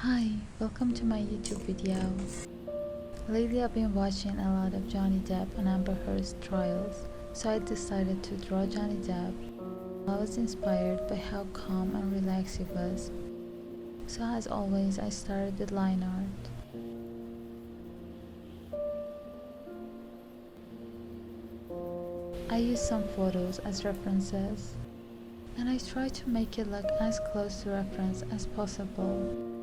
Hi, welcome to my YouTube video. Lately I've been watching a lot of Johnny Depp and Amber Heard's trials, so I decided to draw Johnny Depp. I was inspired by how calm and relaxed he was, so as always I started with line art. I used some photos as references, and I tried to make it look as close to reference as possible.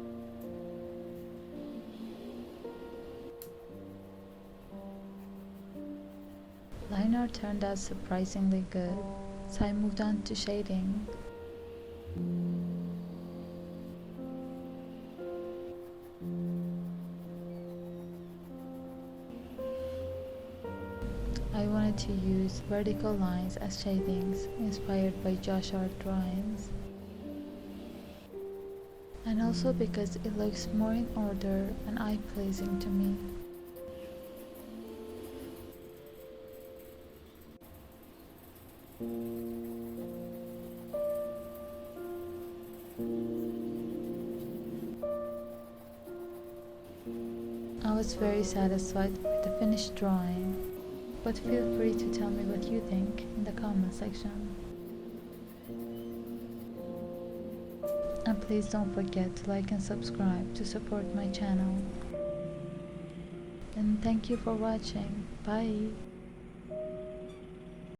Line art turned out surprisingly good, so I moved on to shading. I wanted to use vertical lines as shadings, inspired by Josh Art drawings. And also because it looks more in order and eye-pleasing to me. I was very satisfied with the finished drawing, but feel free to tell me what you think in the comment section. And please don't forget to like and subscribe to support my channel. And thank you for watching. Bye!